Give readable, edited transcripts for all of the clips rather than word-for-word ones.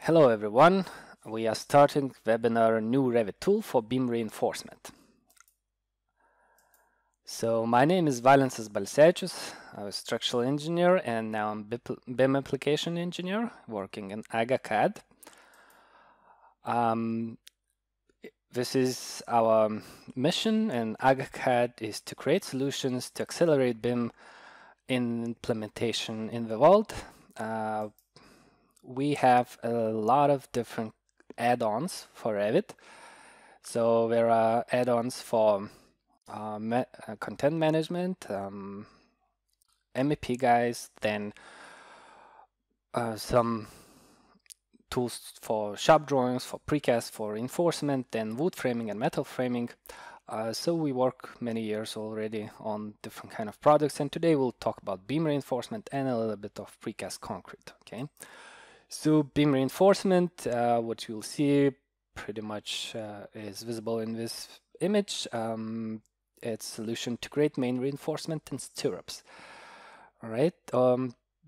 Hello everyone, we are starting webinar new Revit tool for beam reinforcement. So my name is Valensas Balsevicius, I'm a structural engineer and now I'm BIM application engineer working in AGACAD. This is our mission, and AGACAD is to create solutions to accelerate BIM in implementation in the world. We have a lot of different add-ons for Revit. So there are add-ons for content management, MEP guys, then some tools for shop drawings, for precast, for reinforcement, then wood framing and metal framing. So we work many years already on different kind of products, and today we'll talk about beam reinforcement and a little bit of precast concrete. Okay. So beam reinforcement, what you'll see pretty much is visible in this image. It's a solution to create main reinforcement and stirrups, all right,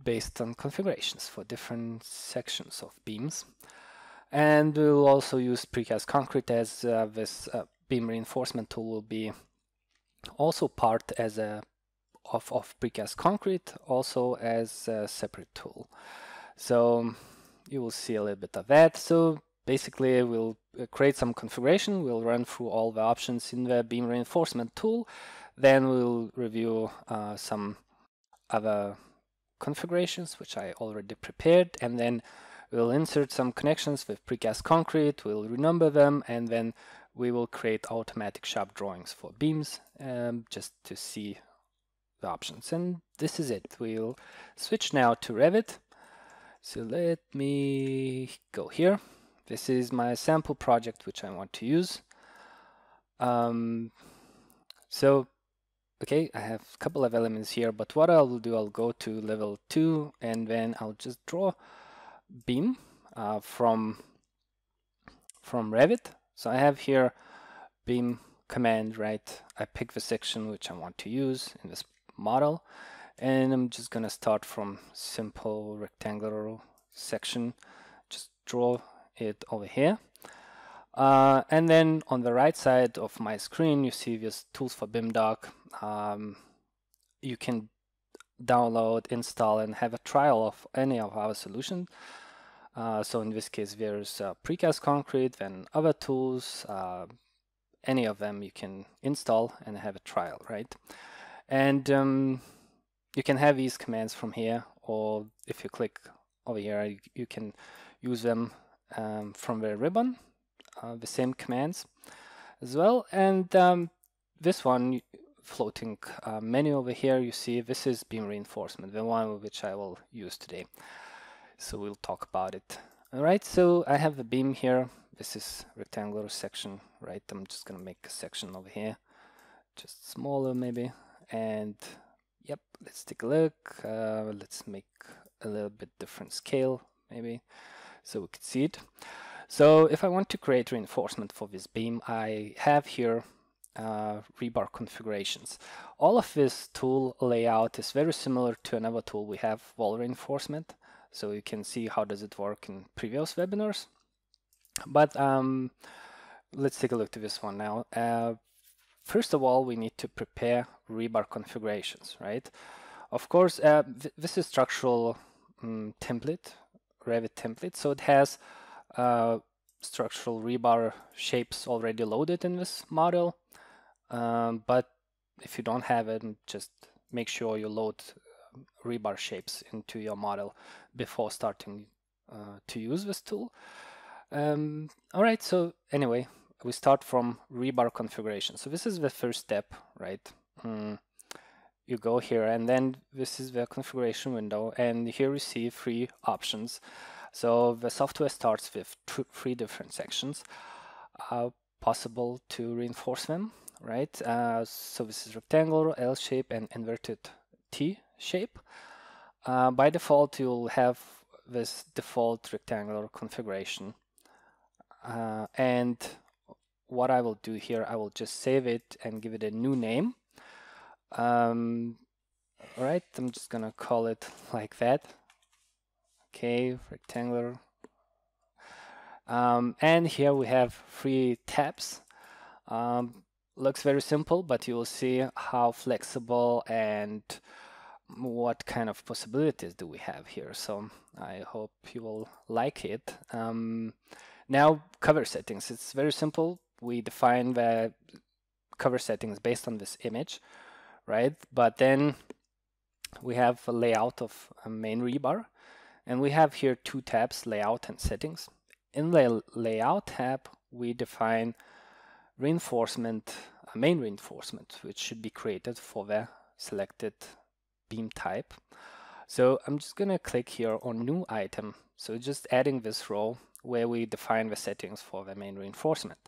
based on configurations for different sections of beams. And we'll also use Precast Concrete as this beam reinforcement tool will be also part as of Precast Concrete, also as a separate tool. So you will see a little bit of that. So basically we'll create some configuration, we'll run through all the options in the beam reinforcement tool, then we'll review some other configurations which I already prepared, and then we'll insert some connections with Precast Concrete, we'll renumber them, and then we will create automatic shop drawings for beams just to see the options. And this is it. We'll switch now to Revit. So let me go here. This is my sample project which I want to use. Okay, I have a couple of elements here, but what I will do, I'll go to level 2 and then I'll just draw beam from Revit. So I have here beam command, right? I pick the section which I want to use in this model. And I'm just gonna start from simple rectangular section, just draw it over here. And then on the right side of my screen, you see this tools for BIM doc. You can download, install, and have a trial of any of our solutions. So in this case, there's Precast Concrete, then other tools, any of them you can install and have a trial, right? And you can have these commands from here, or if you click over here, you can use them from the ribbon, the same commands as well. And this one, floating menu over here, you see this is beam reinforcement, the one which I will use today. So we'll talk about it. All right, so I have the beam here. This is rectangular section, right? I'm just gonna make a section over here, just smaller maybe, and yep, let's take a look. Let's make a little bit different scale, maybe, so we could see it. So if I want to create reinforcement for this beam, I have here rebar configurations. All of this tool layout is very similar to another tool we have, wall reinforcement. So you can see how does it work in previous webinars. But let's take a look to this one now. First of all, we need to prepare rebar configurations, right? Of course, this is structural template, Revit template, so it has structural rebar shapes already loaded in this model. But if you don't have it, just make sure you load rebar shapes into your model before starting to use this tool. All right, so anyway, we start from rebar configuration. So this is the first step, right? You go here, and then this is the configuration window, and here you see 3 options. So the software starts with 3 different sections possible to reinforce them, right? So this is rectangular, L shape, and inverted T shape. By default, you'll have this default rectangular configuration. And what I will do here, I will just save it and give it a new name. All right, I'm just gonna call it like that. Okay, rectangular And here we have 3 tabs. Looks very simple, but you will see how flexible and what kind of possibilities do we have here. So I hope you will like it. Now, cover settings. It's very simple. We define the cover settings based on this image, right? But then we have a layout of a main rebar, and we have here 2 tabs, layout and settings. In the layout tab, we define reinforcement, main reinforcement, which should be created for the selected beam type. So I'm just gonna click here on new item. So just adding this row where we define the settings for the main reinforcement.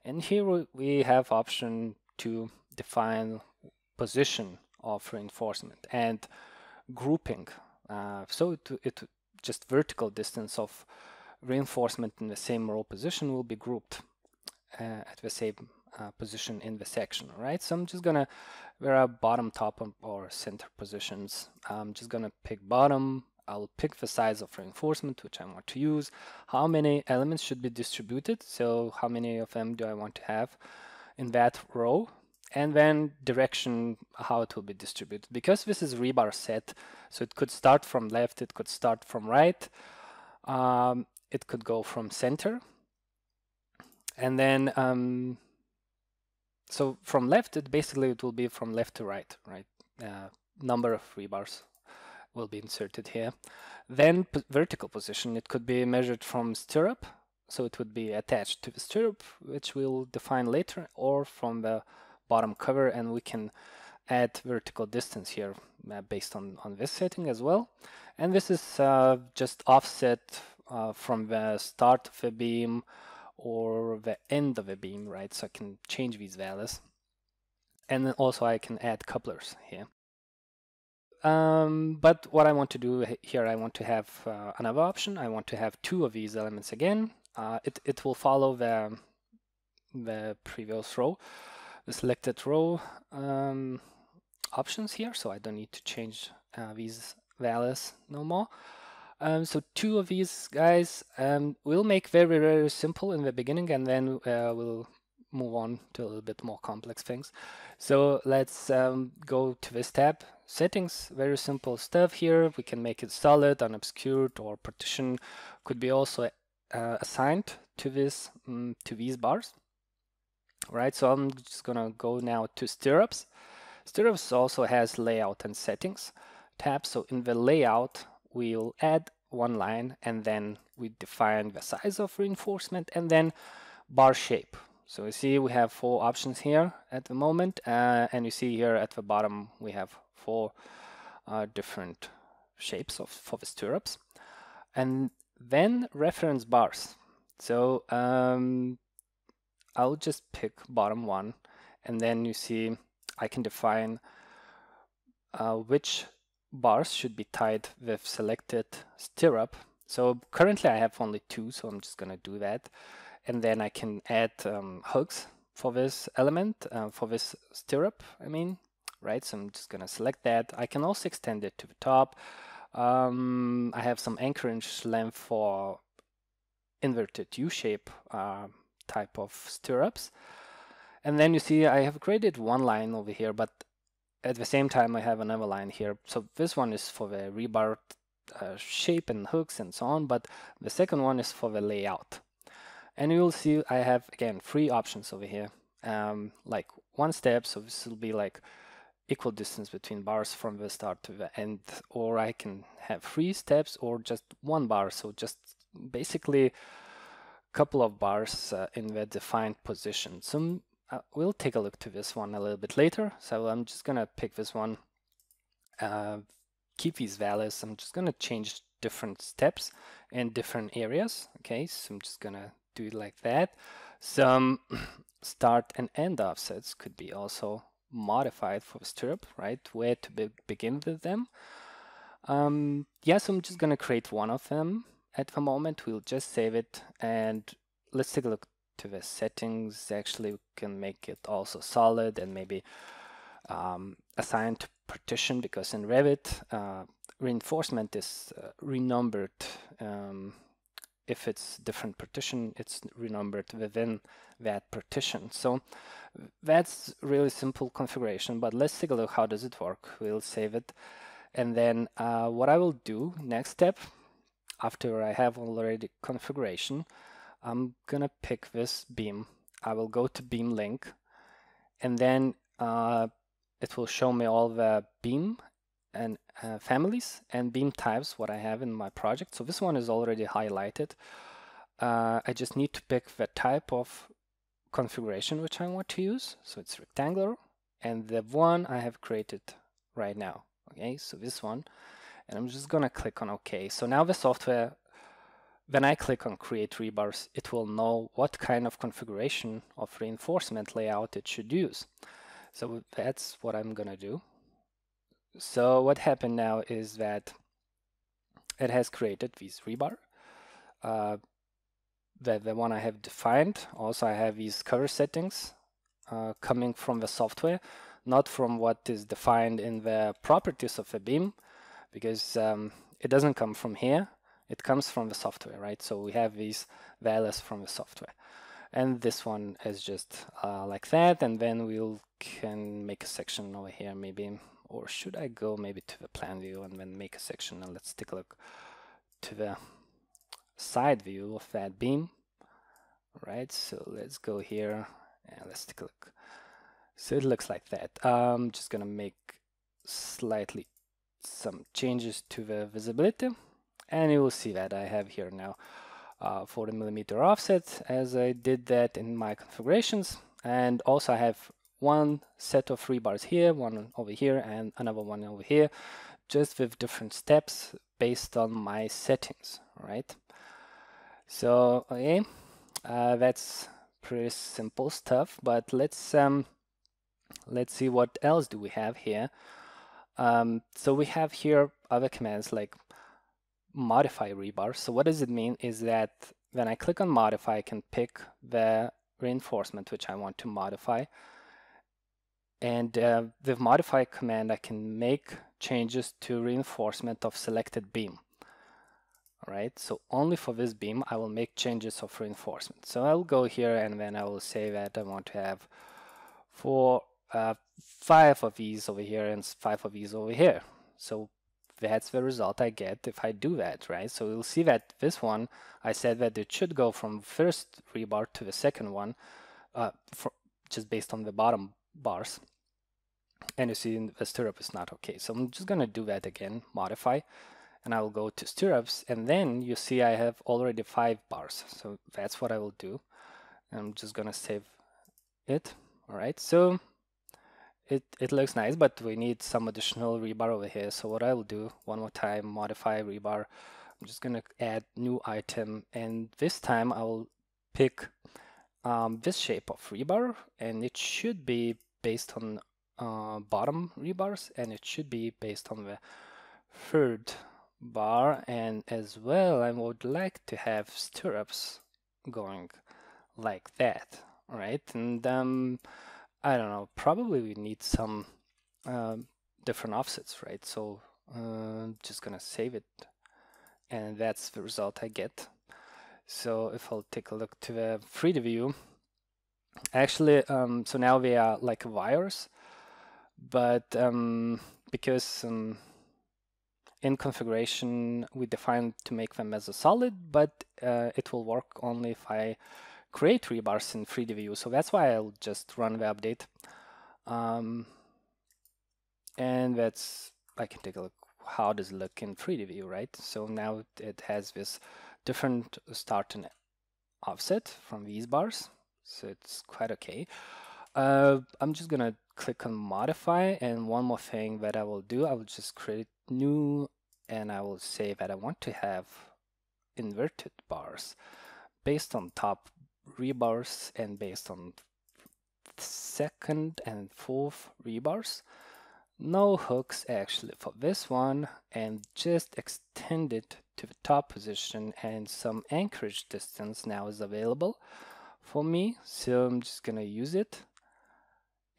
And here we have option to define position of reinforcement and grouping. So it just vertical distance of reinforcement in the same row position will be grouped at the same position in the section, right? So I'm just gonna, there are bottom, top, or center positions. I'm just gonna pick bottom. I'll pick the size of reinforcement which I want to use, how many elements should be distributed, so how many of them do I want to have in that row, and then direction, how it will be distributed. Because this is rebar set, so it could start from left, it could start from right, it could go from center, and then so from left, it will be from left to right, right? Number of rebars will be inserted here. Then vertical position, it could be measured from stirrup, so it would be attached to the stirrup, which we'll define later, or from the bottom cover, and we can add vertical distance here based on this setting as well. And this is just offset from the start of a beam or the end of a beam, right? So I can change these values. And then also I can add couplers here. But what I want to do here, I want to have another option. I want to have 2 of these elements again. It will follow the previous row, the selected row options here, so I don't need to change these values no more. So 2 of these guys we'll make very, very simple in the beginning, and then we'll move on to a little bit more complex things. So let's go to this tab, settings, very simple stuff here. We can make it solid, unobscured, or partition could be also assigned to this to these bars. Right, so I'm just gonna go now to stirrups. Stirrups also has layout and settings tab. So in the layout, we'll add 1 line, and then we define the size of reinforcement and then bar shape. So you see we have 4 options here at the moment, and you see here at the bottom we have 4 different shapes for the stirrups. And then reference bars. So I'll just pick bottom one, and then you see I can define which bars should be tied with selected stirrup. So currently I have only 2, so I'm just gonna do that. And then I can add hooks for this element, for this stirrup, I mean, right? So I'm just gonna select that. I can also extend it to the top. I have some anchorage length for inverted U-shape type of stirrups. And then you see I have created 1 line over here, but at the same time I have another line here. So this one is for the rebar shape and hooks and so on, but the second one is for the layout. And you will see I have again 3 options over here, like 1 step, so this will be like equal distance between bars from the start to the end, or I can have 3 steps or just 1 bar, so just basically couple of bars in the defined position. So we'll take a look to this one a little bit later. So I'm just gonna pick this one, keep these values. I'm just gonna change different steps in different areas. Okay, so I'm just gonna do it like that. Some start and end offsets could be also modified for the stirrup, right? Where to begin with them. Yeah, so I'm just gonna create 1 of them. At the moment, we'll just save it, and let's take a look to the settings. Actually, we can make it also solid and maybe assigned to partition, because in Revit, reinforcement is renumbered if it's different partition, it's renumbered within that partition. So that's really simple configuration, but let's take a look how does it work. We'll save it. And then what I will do, next step, after I have already configuration, I'm gonna pick this beam. I will go to beam link, and then it will show me all the beam and families and beam types, what I have in my project. So this one is already highlighted. I just need to pick the type of configuration which I want to use. So it's rectangular, and the one I have created right now. Okay, so this one, and I'm just gonna click on OK. So now the software, when I click on create rebars, it will know what kind of configuration of reinforcement layout it should use. So that's what I'm gonna do. So what happened now is that it has created this rebar. The one I have defined. Also, I have these cover settings coming from the software, not from what is defined in the properties of a beam, because it doesn't come from here. It comes from the software, right? So we have these values from the software. And this one is just like that. And then we can make a section over here maybe. Or should I go maybe to the plan view and then make a section? And let's take a look to the side view of that beam. Right, so let's go here and let's take a look. So it looks like that. I'm just gonna make slightly some changes to the visibility, and you will see that I have here now 40mm offset, as I did that in my configurations. And also I have one set of rebars here, one over here, and another one over here, just with different steps based on my settings, right? So okay, that's pretty simple stuff, but let's see what else do we have here. So we have here other commands like modify rebar. So what does it mean is that when I click on modify, I can pick the reinforcement which I want to modify. And with modify command, I can make changes to reinforcement of selected beam. All right, so only for this beam, I will make changes of reinforcement. So I'll go here and then I will say that I want to have 5 of these over here and 5 of these over here. So that's the result I get if I do that, right? So you'll see that this one, I said that it should go from first rebar to the second one, just based on the bottom bars. And you see the stirrup is not okay. So I'm just gonna do that again, modify, and I will go to stirrups, and then you see I have already 5 bars. So that's what I will do. I'm just gonna save it. All right, so it looks nice, but we need some additional rebar over here. So what I will do, one more time, modify rebar. I'm just gonna add new item, and this time I will pick this shape of rebar, and it should be based on bottom rebars, and it should be based on the third bar. And as well, I would like to have stirrups going like that, right? And I don't know, probably we need some different offsets, right? So just gonna save it, and that's the result I get. So if I'll take a look to the 3D view, actually, so now they are like wires, but because in configuration we defined to make them as a solid, but it will work only if I create rebars in 3D view. So that's why I'll just run the update. And that's, I can take a look, how does it look in 3D view, right? So now it has this different start and offset from these bars. So it's quite okay. I'm just gonna click on modify, and one more thing that I will do, I will just create new, and I will say that I want to have inverted bars based on top rebars and based on second and fourth rebars. No hooks actually for this one, and just extend it to the top position, and some anchorage distance now is available for me, so I'm just gonna use it,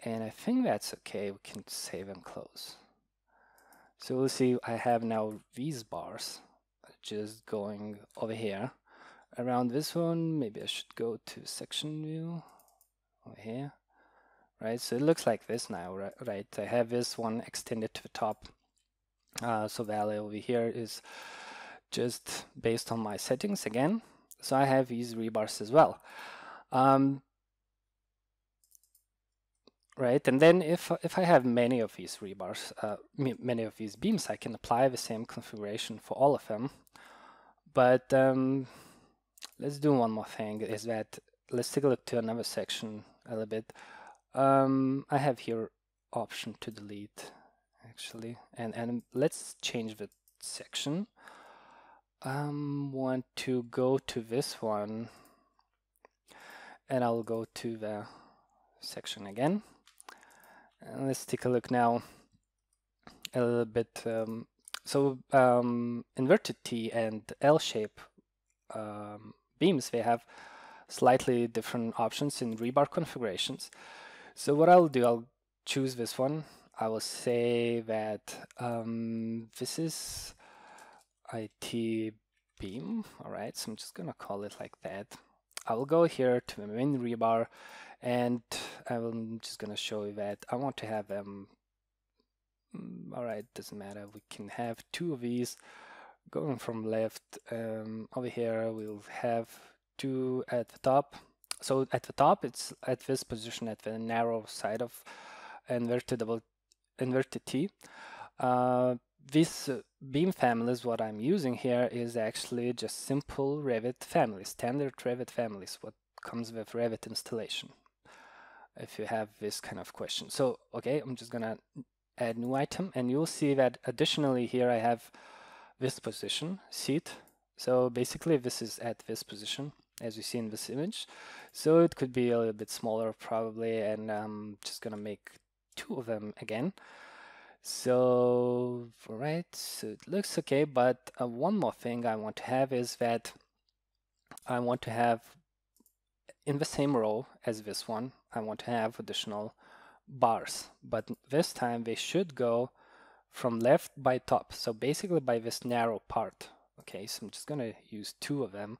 and I think that's okay. We can save and close. So we'll see I have now these bars just going over here, around this one, maybe I should go to section view over here, right? So it looks like this now, right? I have this one extended to the top. So value over here is just based on my settings again. So I have these rebars as well. Right, and then if I have many of these rebars, many of these beams, I can apply the same configuration for all of them. But let's do one more thing, is that let's take a look to another section a little bit. I have here option to delete actually, and let's change the section. Want to go to this one, and I'll go to the section again. And let's take a look now a little bit. Inverted T and L shape beams, they have slightly different options in rebar configurations. So what I'll do, I'll choose this one. I will say that this is IT beam. All right, so I'm just gonna call it like that. I will go here to the main rebar, and I'm just gonna show you that I want to have them. All right, doesn't matter. We can have two of these going from left. Over here, we'll have two at the top. So at the top, it's at this position at the narrow side of inverted T. This beam families, what I'm using here is actually just simple Revit families, standard Revit families, what comes with Revit installation, if you have this kind of question. So, okay, I'm just gonna add new item, and you'll see that additionally here I have this position, seat. So basically this is at this position, as you see in this image. So it could be a little bit smaller probably, and I'm just gonna make two of them again. So, right, so it looks okay, but one more thing I want to have is that I want to have in the same row as this one, I want to have additional bars, but this time they should go from left by top, so basically by this narrow part. Okay, so I'm just gonna use two of them,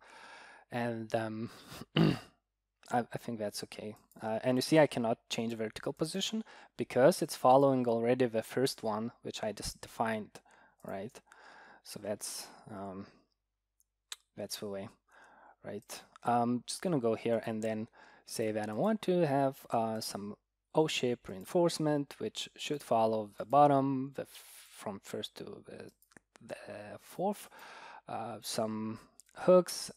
and I think that's okay. And you see I cannot change vertical position because it's following already the first one, which I just defined, right? So that's the way, right? I'm just gonna go here and then say that I want to have some O-shape reinforcement, which should follow the bottom, from first to the fourth, some hooks.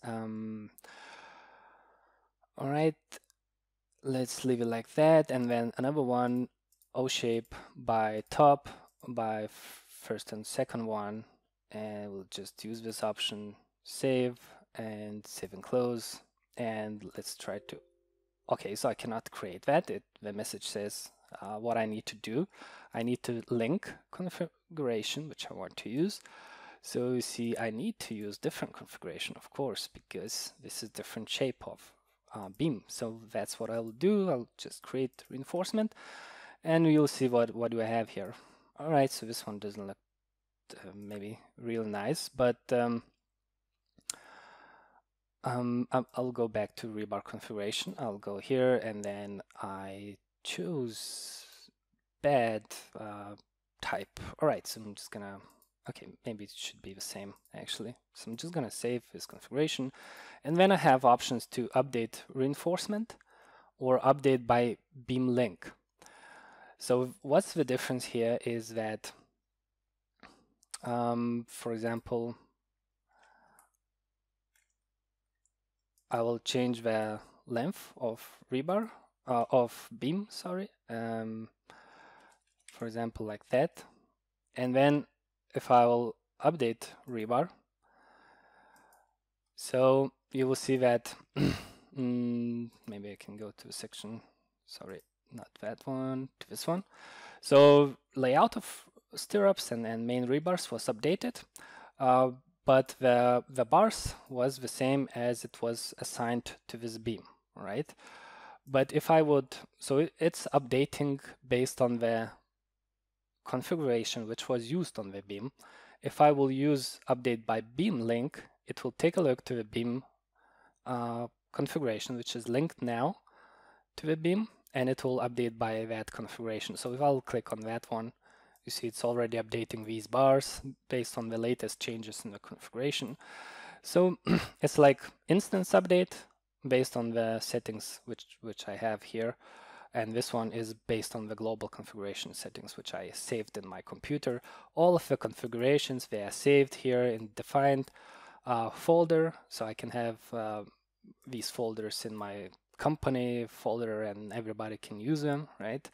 All right, let's leave it like that, and then another one, O-shape by top, by first and second one, and we'll just use this option, save and close, and let's try to. Okay, so I cannot create that. The message says what I need to do. I need to link configuration, which I want to use. So you see, I need to use different configuration, of course, because this is different shape of beam. So that's what I'll do. I'll just create reinforcement, and you'll see what do I have here. All right, so this one doesn't look maybe real nice, but I'll go back to rebar configuration. I'll go here, and then I choose bed type. All right, so I'm just gonna, okay, maybe it should be the same actually. So I'm just gonna save this configuration, and then I have options to update reinforcement or update by beam link. So what's the difference here is that, for example, I will change the length of rebar, of beam, sorry, for example, like that. And then if I will update rebar, so you will see that, maybe I can go to a section, sorry, not that one, to this one. So layout of stirrups and main rebars was updated, but the bars was the same as it was assigned to this beam, right? But if I would, so it's updating based on the configuration which was used on the beam. If I will use update by beam link, it will take a look to the beam configuration, which is linked now to the beam, and it will update by that configuration. So if I'll click on that one, you see it's already updating these bars based on the latest changes in the configuration. So it's like instance update based on the settings which I have here, and this one is based on the global configuration settings which I saved in my computer. All of the configurations, they are saved here in defined folder, so I can have these folders in my company folder and everybody can use them, right,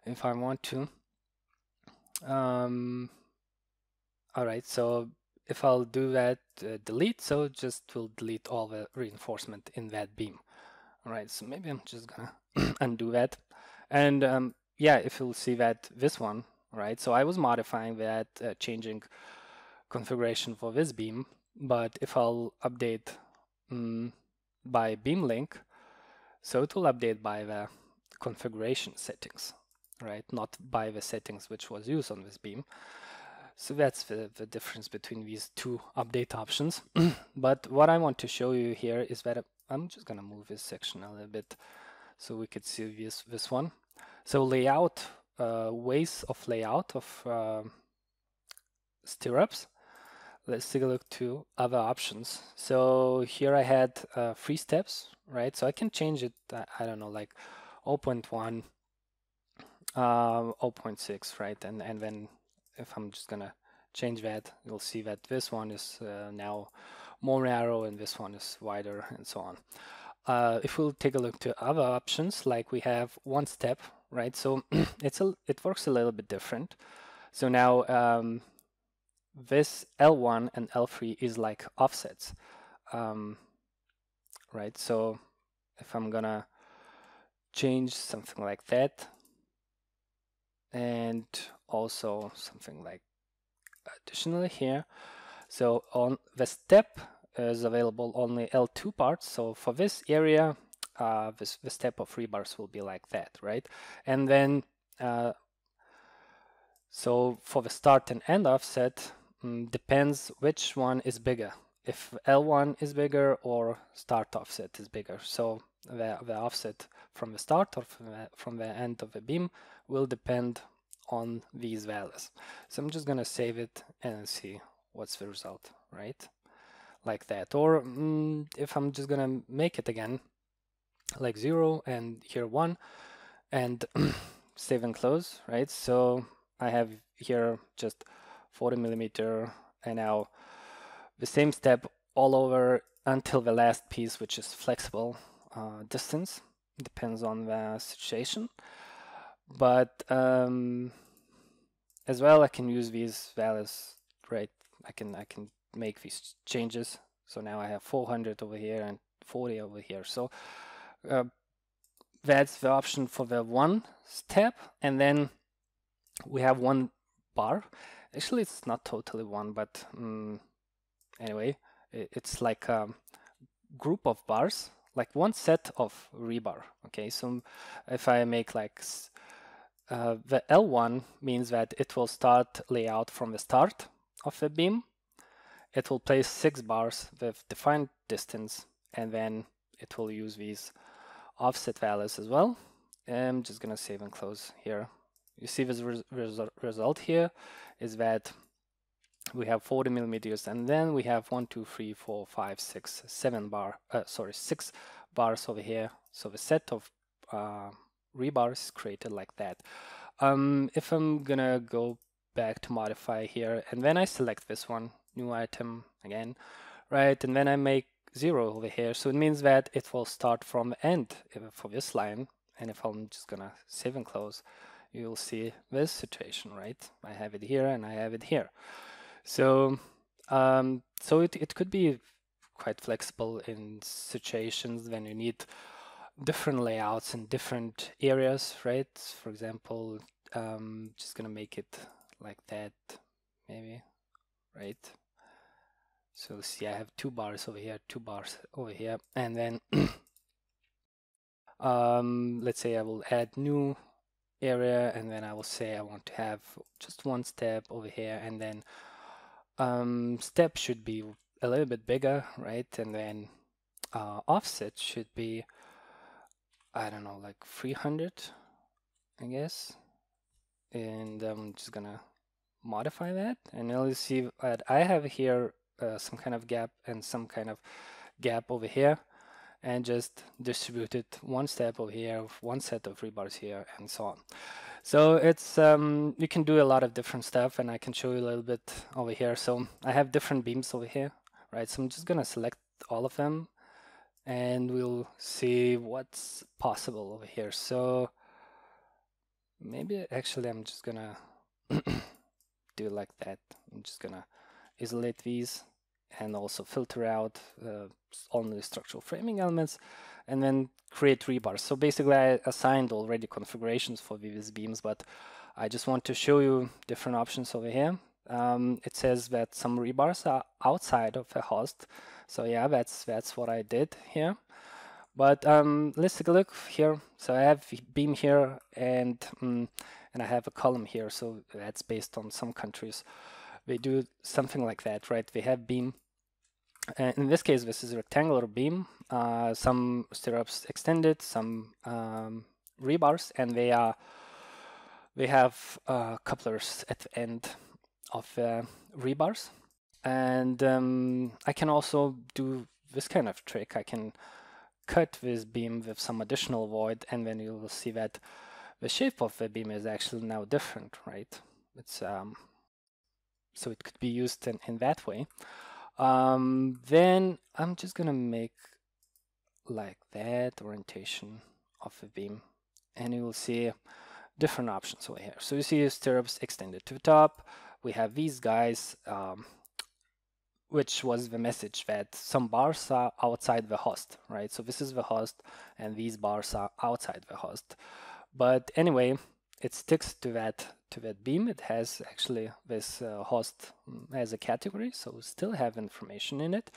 if I want to. All right, so if I'll do that, delete, so just will delete all the reinforcement in that beam. All right, so maybe I'm just gonna undo that. And yeah, if you'll see that this one, right, so I was modifying that, changing configuration for this beam, but if I'll update by beam link, so it will update by the configuration settings, right, not by the settings which was used on this beam. So that's the difference between these two update options. But what I want to show you here is that I'm just gonna move this section a little bit so we could see this one. So layout, ways of layout of stirrups. Let's take a look to other options. So here I had 3 steps, right? So I can change it, I don't know, like 0.1, 0.6, right? And then if I'm just gonna change that, you'll see that this one is now more narrow and this one is wider and so on. If we'll take a look to other options, like we have 1 step, right? So it works a little bit different. So now this L1 and L3 is like offsets, right? So if I'm gonna change something like that, and also something like additionally here, so on the step is available only L2 parts. So for this area, the step of rebars will be like that, right? And then so for the start and end offset, depends which one is bigger, if L1 is bigger or start offset is bigger. So the offset from the start or from the end of the beam will depend on these values. So I'm just gonna save it and see what's the result, right? Like that. Or if I'm just gonna make it again, like 0 and here 1, and save and close, right? So I have here just 40 millimeter, and now the same step all over until the last piece, which is flexible distance. Depends on the situation. But as well, I can use these values, right? I can make these changes. So now I have 400 over here and 40 over here. So that's the option for the 1 step, and then we have 1 bar. Actually, it's not totally 1, but anyway, it's like a group of bars, like 1 set of rebar. Okay, so if I make like the L1 means that it will start layout from the start of the beam. It will place 6 bars with defined distance, and then it will use these offset values as well. I'm just gonna save and close here. You see this result here is that we have 40 millimeters, and then we have 1, 2, 3, 4, 5, 6, 7 bar, 6 bars over here. So the set of rebars is created like that. If I'm gonna go back to modify here, and then I select this one, new item again, right, and then I make 0 over here, so it means that it will start from the end for this line. And if I'm just gonna save and close, you'll see this situation, right? I have it here and I have it here. So so it could be quite flexible in situations when you need different layouts in different areas, right? For example, just gonna make it like that, maybe, right? So see, I have 2 bars over here, 2 bars over here, and then let's say I will add new area, and then I will say I want to have just 1 step over here, and then step should be a little bit bigger, right? And then offset should be, I don't know, like 300, I guess. And I'm just gonna modify that, and you'll see that I have here some kind of gap and some kind of gap over here, and just distributed one step over here, one set of rebars here, and so on. So it's you can do a lot of different stuff, and I can show you a little bit over here. So I have different beams over here, right? So I'm just gonna select all of them, and we'll see what's possible over here. So maybe actually I'm just gonna do it like that. I'm just gonna isolate these and also filter out only structural framing elements, and then create rebars. So basically I assigned already configurations for these beams, but I just want to show you different options over here. It says that some rebars are outside of a host. So yeah, that's what I did here. But let's take a look here. So I have a beam here, and I have a column here. So that's based on some countries. They do something like that, right? They have beam. And in this case, this is a rectangular beam. Some stirrups extended, some rebars, and they have couplers at the end of rebars. And I can also do this kind of trick. I can cut this beam with some additional void, and then you will see that the shape of the beam is actually now different, right? It's so it could be used in that way. Then I'm just gonna make like that orientation of the beam, and you will see different options over here. So you see stirrups extended to the top. We have these guys, which was the message that some bars are outside the host, right? So this is the host, and these bars are outside the host. But anyway, it sticks to that beam. It has actually this host as a category, so we still have information in it.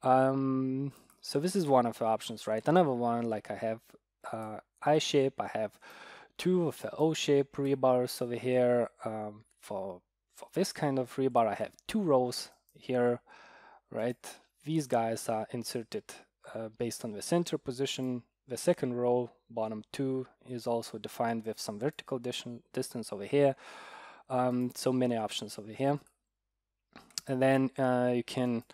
So this is one of the options, right? Another one, like I have I shape. I have two of the O shape rebars over here. For this kind of rebar, I have two rows here, right? These guys are inserted based on the center position. The second row, bottom two, is also defined with some vertical distance over here. So many options over here. And then you can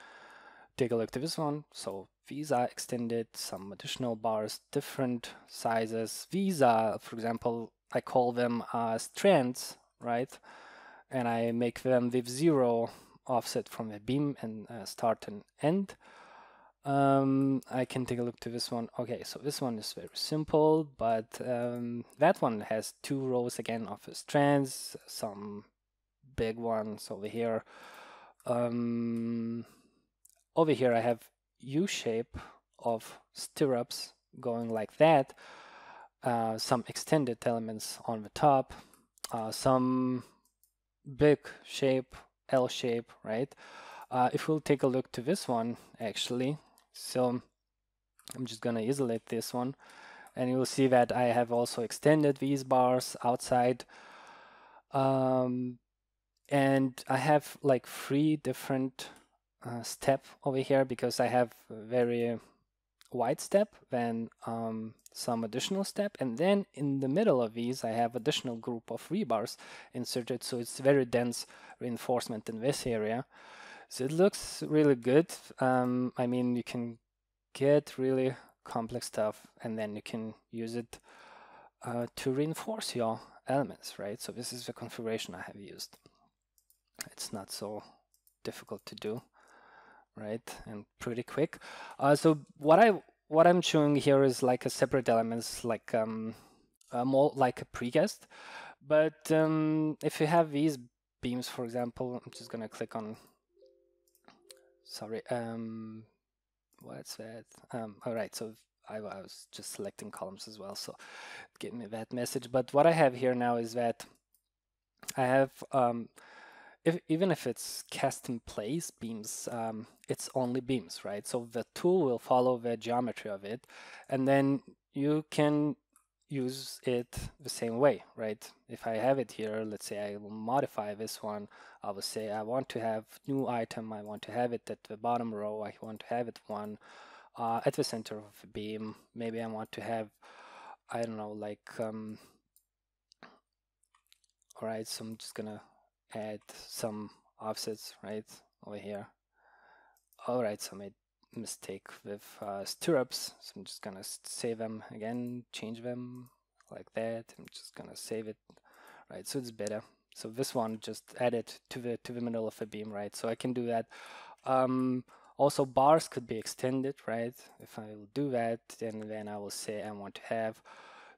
take a look to this one. So these are extended, some additional bars, different sizes. These are, for example, I call them strands, right? And I make them with 0 offset from the beam and start and end. I can take a look to this one. Okay, so this one is very simple, but that one has 2 rows again of strands, some big ones over here. Over here I have U shape of stirrups going like that, some extended elements on the top, some big shape, L shape, right? If we'll take a look to this one, actually, so I'm just gonna isolate this one, and you'll see that I have also extended these bars outside, and I have like 3 different step over here, because I have a very wide step, then some additional step, and then in the middle of these I have additional group of rebars inserted, so it's very dense reinforcement in this area. So it looks really good. I mean, you can get really complex stuff, and then you can use it to reinforce your elements, right? So this is the configuration I have used. It's not so difficult to do, right? And pretty quick. So what I'm showing here is like a separate elements, like more like a precast. But if you have these beams, for example, I'm just gonna click on. Sorry, what's that? All right, so I was just selecting columns as well, so it gave me that message. But what I have here now is that I have, even if it's cast in place beams, it's only beams, right? So the tool will follow the geometry of it, and then you can use it the same way, right? If I have it here, let's say I will modify this one. I will say I want to have new item. I want to have it at the bottom row. I want to have it one at the center of a beam. Maybe I want to have, I don't know, like, all right, so I'm just gonna add some offsets right over here. All right, so I made a mistake with stirrups, so I'm just gonna save them again, change them like that. I'm just gonna save it, right? So it's better. So this one just add it to the middle of the beam, right? So I can do that. Also, bars could be extended, right? If I will do that, then I will say I want to have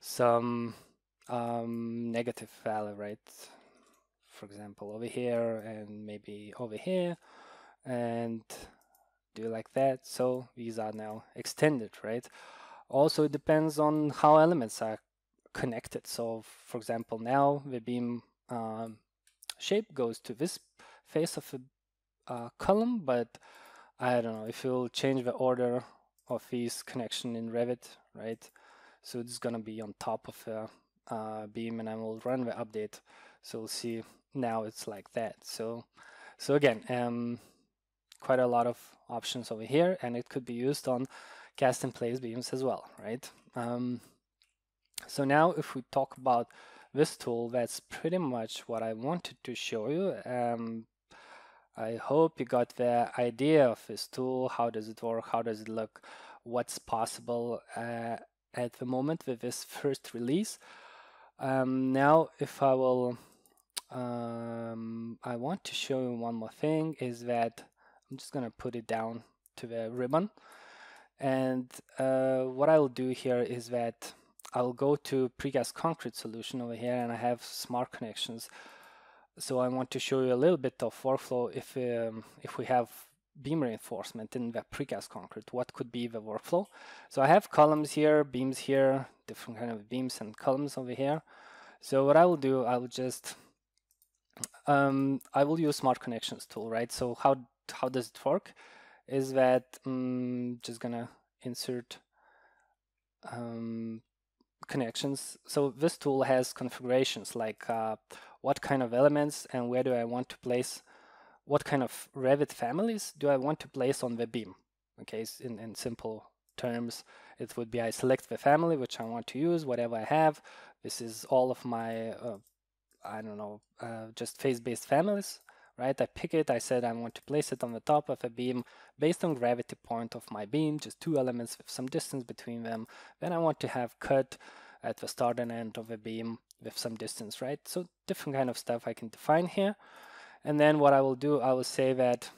some negative value, right? For example, over here and maybe over here, and do like that. So these are now extended, right? Also, it depends on how elements are connected. So, for example, now the beam shape goes to this face of a column, but I don't know if you'll change the order of these connection in Revit, right? So it's gonna be on top of the beam, and I will run the update. So we'll see now it's like that. So again, quite a lot of options over here, and it could be used on cast in place beams as well, right? So now if we talk about this tool, that's pretty much what I wanted to show you. I hope you got the idea of this tool. How does it work? How does it look? What's possible at the moment with this first release? Now, if I will, I want to show you one more thing, is that I'm just gonna put it down to the ribbon. And what I'll do here is that I'll go to Precast Concrete solution over here, and I have smart connections. So I want to show you a little bit of workflow if we have beam reinforcement in the Precast Concrete, what could be the workflow. So I have columns here, beams here, different kind of beams and columns over here. So what I will do, I will just I will use Smart Connections tool, right? So how does it work? Is that just gonna insert connections. So this tool has configurations like what kind of elements and where do I want to place, what kind of Revit families do I want to place on the beam. Okay, so in simple terms, it would be I select the family which I want to use, whatever I have. This is all of my, I don't know, just face-based families, right? I pick it, I said I want to place it on the top of a beam based on gravity point of my beam, just two elements with some distance between them. Then I want to have cut at the start and end of a beam with some distance, right? So different kind of stuff I can define here. And then what I will do, I will say that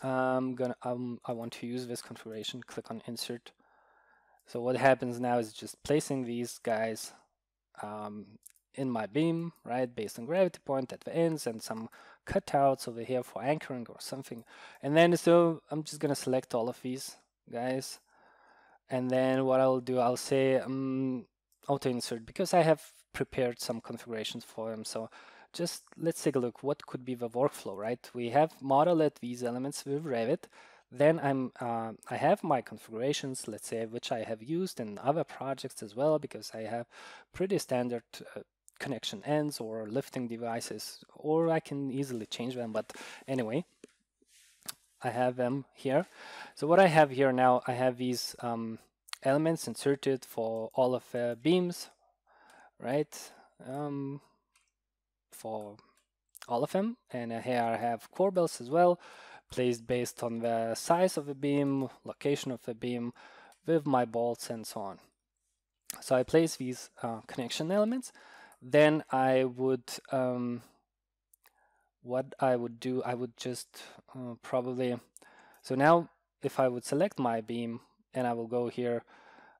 I want to use this configuration, click on insert. So what happens now is just placing these guys in my beam, right, based on gravity point at the ends and some cutouts over here for anchoring or something. And then so I'm just gonna select all of these guys, and then what I'll do, I'll say auto insert, because I have prepared some configurations for them. So just let's take a look what could be the workflow, right? We have modeled these elements with Revit. Then I have my configurations, let's say, which I have used in other projects as well, because I have pretty standard connection ends or lifting devices, or I can easily change them. But anyway, I have them here. So what I have here now, I have these elements inserted for all of the beams, right? For all of them. And here I have corbels as well, placed based on the size of the beam, location of the beam, with my bolts and so on. So I place these connection elements. Then I would, what I would do, I would just probably, so now if I would select my beam and I will go here,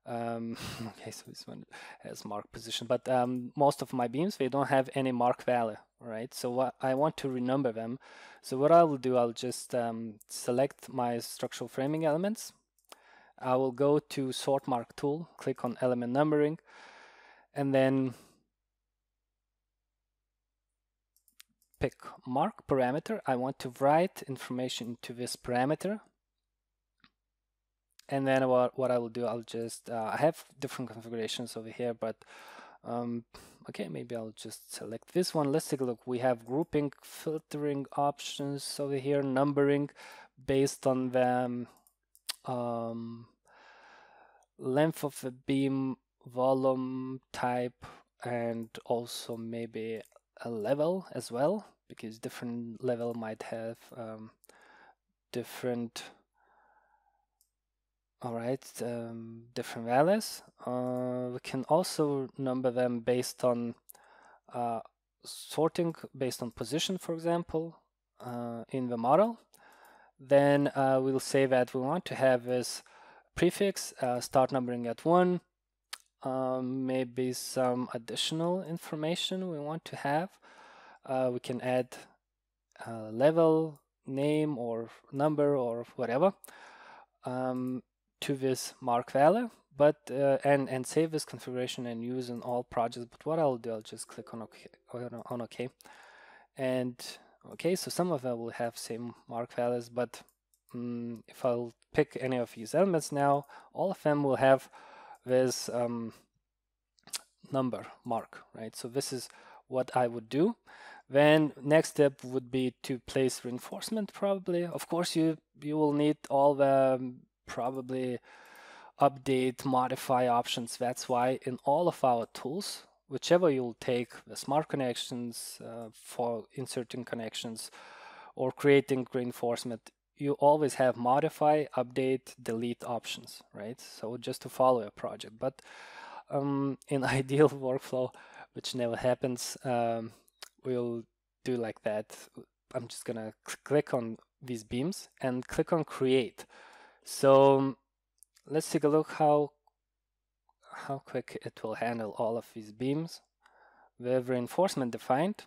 okay, so this one has mark position, but most of my beams, they don't have any mark value, right? So what I want to renumber them. So what I will do, I'll just select my structural framing elements. I will go to sort mark tool, click on element numbering, and then pick mark parameter. I want to write information to this parameter. And then what I will do, I'll just, I have different configurations over here, but okay, maybe I'll just select this one. Let's take a look. We have grouping, filtering options over here, numbering based on the length of the beam, volume, type, and also maybe a level as well, because different level might have different different values. We can also number them based on sorting based on position, for example, in the model. Then we'll say that we want to have this prefix, start numbering at 1, maybe some additional information we want to have. We can add level, name, or number, or whatever to this mark value, but and save this configuration and use in all projects. But what I'll do, I'll just click on OK, and okay, so some of them will have same mark values, but if I'll pick any of these elements now, all of them will have this number mark, right? So this is what I would do. Then next step would be to place reinforcement, probably. Of course, you will need all the probably update, modify options. That's why in all of our tools, whichever you'll take, the smart connections for inserting connections or creating reinforcement, you always have modify, update, delete options, right? So just to follow a project. But in ideal workflow, which never happens, we'll do like that. I'm just gonna click on these beams and click on create. So let's take a look how quick it will handle all of these beams. We have reinforcement defined.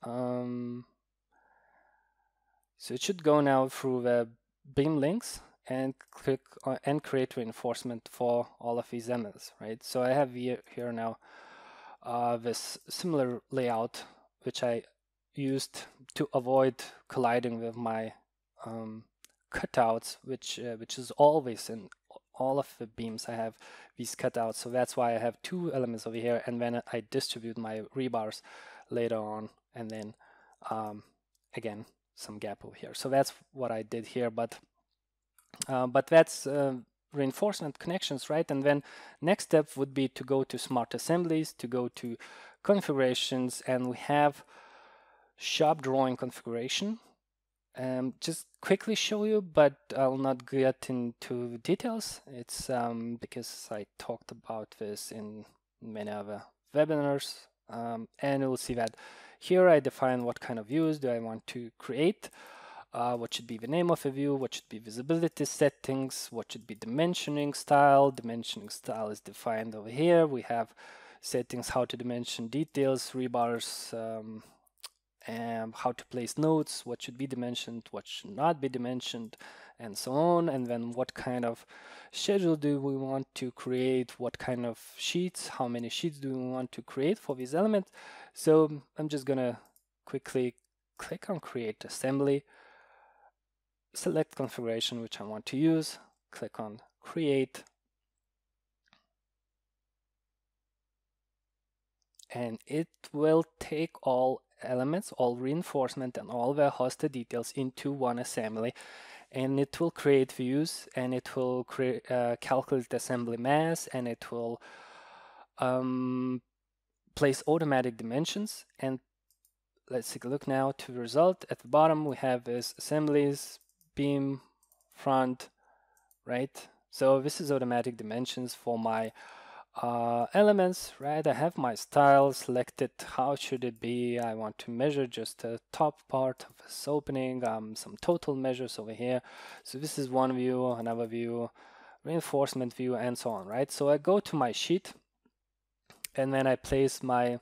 So it should go now through the beam links and click on and create reinforcement for all of these elements, right? So I have here now this similar layout, which I used to avoid colliding with my cutouts, which is always in all of the beams. I have these cutouts, so that's why I have two elements over here, and then I distribute my rebars later on, and then again some gap over here. So that's what I did here, but that's reinforcement connections, right? And then next step would be to go to smart assemblies, to go to configurations, and we have shop drawing configuration. Just quickly show you, but I'll not get into details. It's because I talked about this in many other webinars, and you'll see that here I define what kind of views do I want to create, what should be the name of a view, what should be visibility settings, what should be dimensioning style. Dimensioning style is defined over here. We have settings, how to dimension details, rebars, and how to place notes, what should be dimensioned, what should not be dimensioned, and so on. And then what kind of schedule do we want to create, what kind of sheets, how many sheets do we want to create for these elements. So I'm just gonna quickly click on create assembly, select configuration which I want to use, click on create, and it will take all elements, all reinforcement, and all the hosted details into one assembly, and it will create views, and it will calculate assembly mass, and it will place automatic dimensions. And let's take a look now to the result. At the bottom we have this assemblies, beam, front, right? So this is automatic dimensions for my elements, right? I have my style selected. How should it be? I want to measure just the top part of this opening, some total measures over here. So this is one view, another view, reinforcement view, and so on, right? So I go to my sheet, and then I place my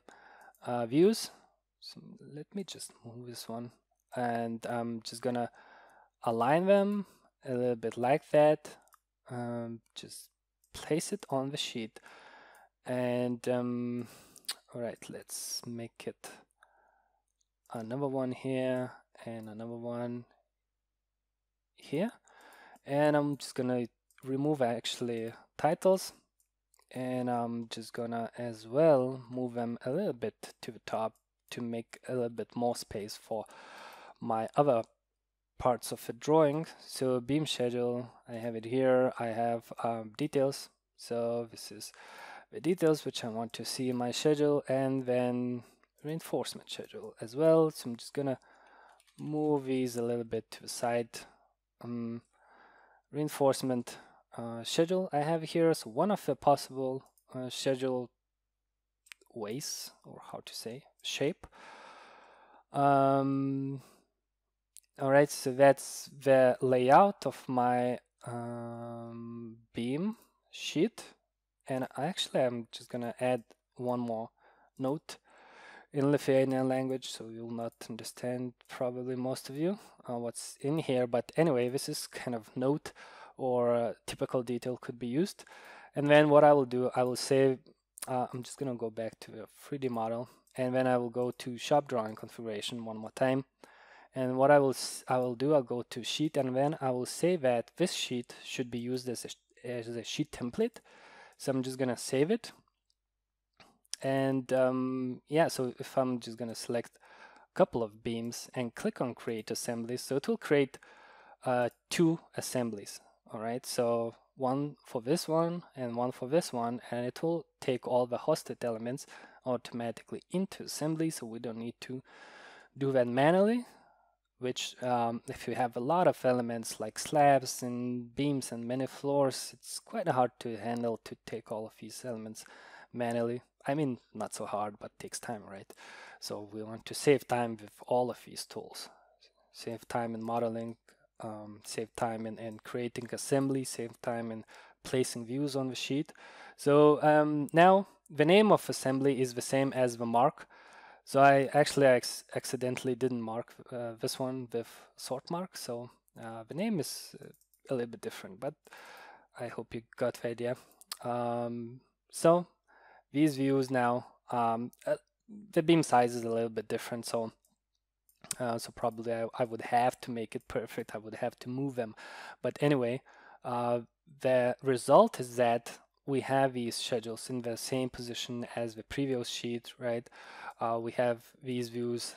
views. So let me just move this one, and I'm just gonna align them a little bit like that. Just place it on the sheet, and all right, let's make it another one here and another one here, and I'm just gonna remove actually titles, and I'm just gonna as well move them a little bit to the top to make a little bit more space for my other parts of a drawing. So beam schedule, I have it here. I have details. So this is the details which I want to see in my schedule, and then reinforcement schedule as well. So I'm just gonna move these a little bit to the side. Reinforcement schedule I have here. So one of the possible schedule ways, or how to say, shape. All right, so that's the layout of my beam sheet. And I'm just gonna add one more note in Lithuanian language, so you'll not understand, probably most of you, what's in here. But anyway, this is kind of note or typical detail could be used. And then what I will do, I will save, I'm just gonna go back to the 3D model, and then I will go to shop drawing configuration one more time. And what I will do, I'll go to sheet, and then I will say that this sheet should be used as a sheet template. So I'm just gonna save it. And yeah, so if I'm just gonna select a couple of beams and click on create assemblies, so it will create 2 assemblies. All right, so one for this one and one for this one, and it will take all the hosted elements automatically into assembly, so we don't need to do that manually. Which if you have a lot of elements like slabs and beams and many floors, it's quite hard to handle to take all of these elements manually. I mean, not so hard, but takes time, right? So we want to save time with all of these tools. Save time in modeling, save time in creating assembly, save time in placing views on the sheet. So now the name of assembly is the same as the mark. So I accidentally didn't mark this one with sort mark, so the name is a little bit different, but I hope you got the idea. So these views now, the beam size is a little bit different, so probably I would have to make it perfect. I would have to move them, but anyway, the result is that we have these schedules in the same position as the previous sheet, right? We have these views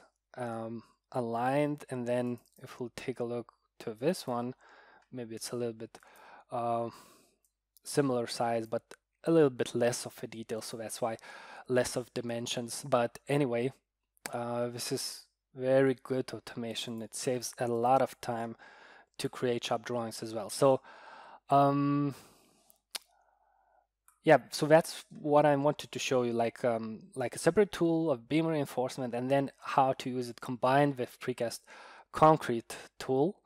aligned, and then if we'll take a look to this one, maybe it's a little bit similar size, but a little bit less of a detail, so that's why less of dimensions. But anyway, this is very good automation. It saves a lot of time to create shop drawings as well. So yeah, so that's what I wanted to show you, like a separate tool of beam reinforcement, and then how to use it combined with Precast Concrete tool.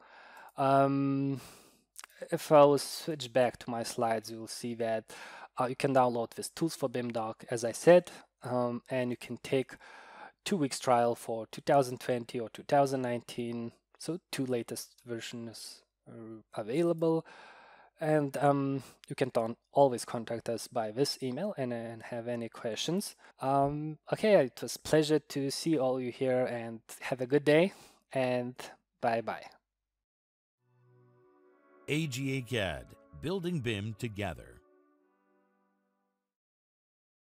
If I will switch back to my slides, you will see that you can download this Tools for BIM doc, as I said, and you can take 2 weeks trial for 2020 or 2019. So 2 latest versions are available. And you can always contact us by this email and have any questions. Okay, it was a pleasure to see all you here, and have a good day, and bye-bye. AGACAD, building BIM together.